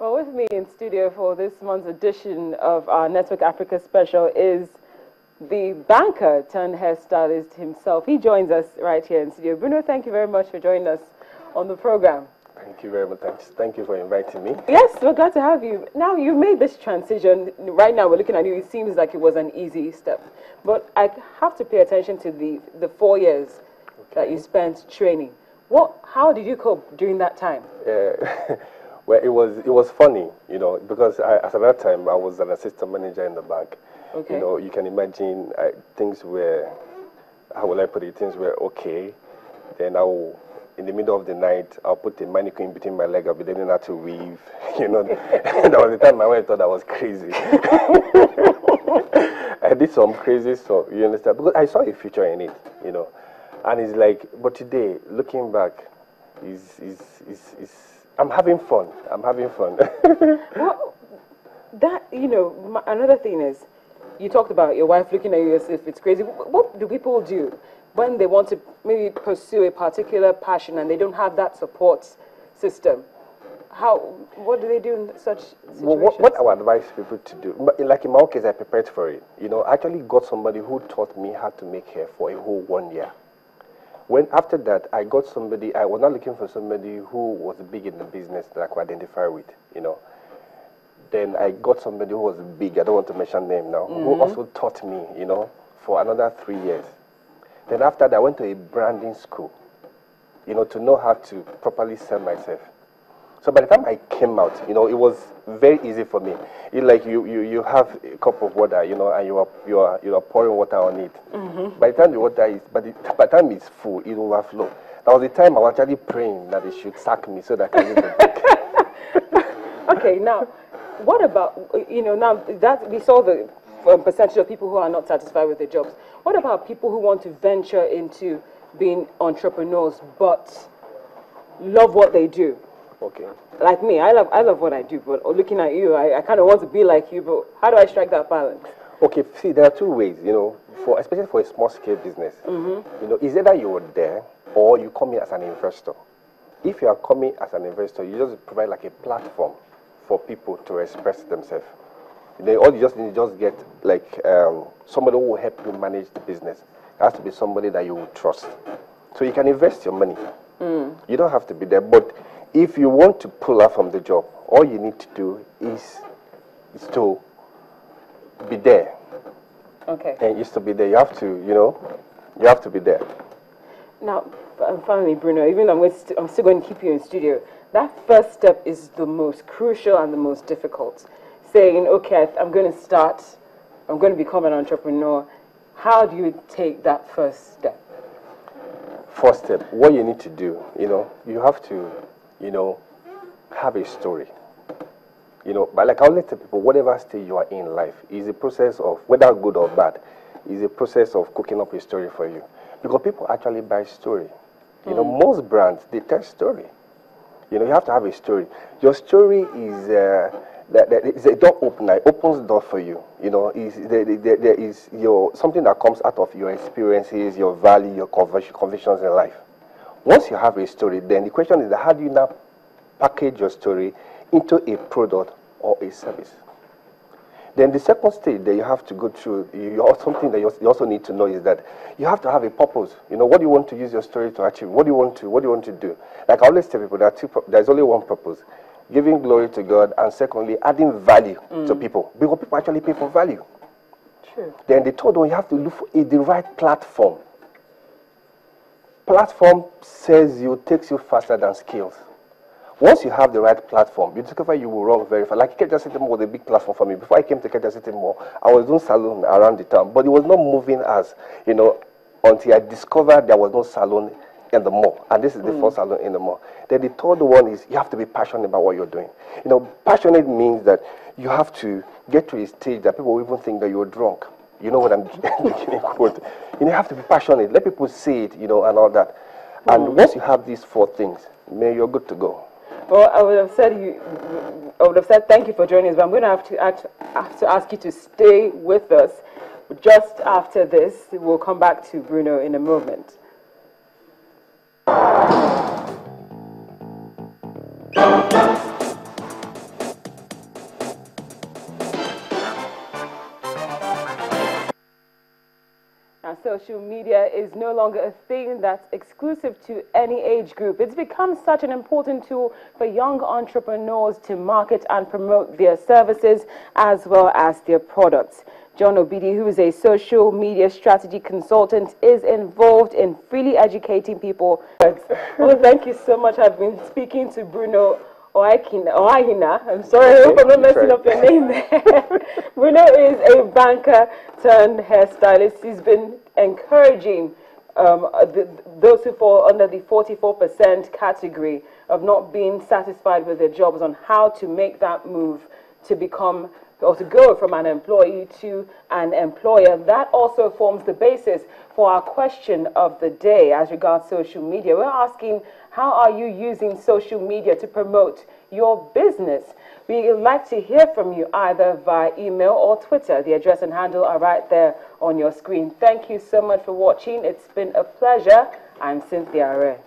Well, with me in studio for this month's edition of our Network Africa special is the banker turned hairstylist himself. He joins us right here in studio. Bruno, thank you very much for joining us on the program. Thank you very much. Thank you for inviting me. Yes, we're glad to have you. Now, you made this transition. Right now, we're looking at you. It seems like it was an easy step. But I have to pay attention to the 4 years that you spent training. How did you cope during that time? Well, it was funny, you know, because at that time I was an assistant manager in the bank. Okay. You know, you can imagine things were, how will I put it, things were okay. Then in the middle of the night, I'll put a mannequin between my legs. I'll be learning how to weave, you know. That was the time my wife thought I was crazy. I did some crazy stuff, you understand? Because I saw a future in it, you know. And it's like, but today, looking back, I'm having fun. I'm having fun. Well, another thing is, you talked about your wife looking at you as if it's crazy. What do people do when they want to maybe pursue a particular passion and they don't have that support system? What do they do in such situations? Well, what I would advise people to do, like in my case, I prepared for it. You know, I actually got somebody who taught me how to make hair for a whole 1 year. After that, I got somebody, I was not looking for somebody who was big in the business that I could identify with, you know. Then I got somebody who was big, I don't want to mention name now, who also taught me, you know, for another 3 years. Then after that, I went to a branding school, you know, to know how to properly sell myself. So by the time I came out, you know, it was very easy for me. It's like you have a cup of water, you know, and you are pouring water on it. By the time the water is, by the time it's full, it will overflow. That was the time I was actually praying that they should sack me so that I can use the book. Okay, now, what about, you know, now that we saw the percentage of people who are not satisfied with their jobs. What about people who want to venture into being entrepreneurs but love what they do? Okay. Like me, I love what I do, but looking at you, I kind of want to be like you, but how do I strike that balance? Okay, see, there are two ways, you know, especially for a small-scale business. You know, it's either you're there or you come in as an investor. If you are coming as an investor, you just provide like a platform for people to express themselves. All you just need to just get like somebody who will help you manage the business. It has to be somebody that you will trust. So you can invest your money. You don't have to be there, but if you want to pull out from the job, all you need to do is to be there. Okay. And it's to be there. You have to, you know, you have to be there. Now, finally, Bruno, even though I'm still going to keep you in studio, that first step is the most crucial and the most difficult. Saying, okay, I'm going to become an entrepreneur. How do you take that first step? First step, what you need to do, you know, you have to, you know, have a story. You know, but like I always tell people, whatever stage you are in life is a process of, whether good or bad, is a process of cooking up a story for you. Because people actually buy story. You know, most brands, they tell story. You know, you have to have a story. Your story is it's a door opener. It opens the door for you. You know, there is something that comes out of your experiences, your value, your convictions in life. Once you have a story, then the question is how do you now package your story into a product or a service? Then the second stage that you have to go through, something that you also need to know is that you have to have a purpose. You know, what do you want to use your story to achieve? What do you want to do? Like I always tell people, there's only one purpose: giving glory to God, and secondly, adding value to people. Because people actually pay for value. True. Then the third one, you have to look for the right platform. Platform takes you faster than skills. Once you have the right platform, you discover you will run very fast. Like Keja City Mall was a big platform for me. Before I came to Keja City Mall, I was doing salon around the town, but it was not moving as, you know, until I discovered there was no salon in the mall. And this is the first salon in the mall. Then the third one is you have to be passionate about what you're doing. You know, passionate means that you have to get to a stage that people will even think that you're drunk. You know what I'm getting quote. You know, you have to be passionate. Let people see it, you know, and all that. And once you have these four things, man, you're good to go. Well, I would have said thank you for joining us, but I'm going to have to ask you to stay with us. Just after this, we'll come back to Bruno in a moment. social media is no longer a thing that's exclusive to any age group. It's become such an important tool for young entrepreneurs to market and promote their services as well as their products. John Obidi, who is a social media strategy consultant, is involved in freely educating people. Well, thank you so much. I've been speaking to Bruno Oaikhinan. I'm sorry, I hope I'm not messing up your name there. Bruno is a banker turned hairstylist. He's been encouraging those who fall under the 44% category of not being satisfied with their jobs on how to make that move to become or to go from an employee to an employer. That also forms the basis for our question of the day as regards social media. We're asking, how are you using social media to promote your business? We'd like to hear from you either via email or Twitter. The address and handle are right there on your screen. Thank you so much for watching. It's been a pleasure. I'm Cynthia Areh.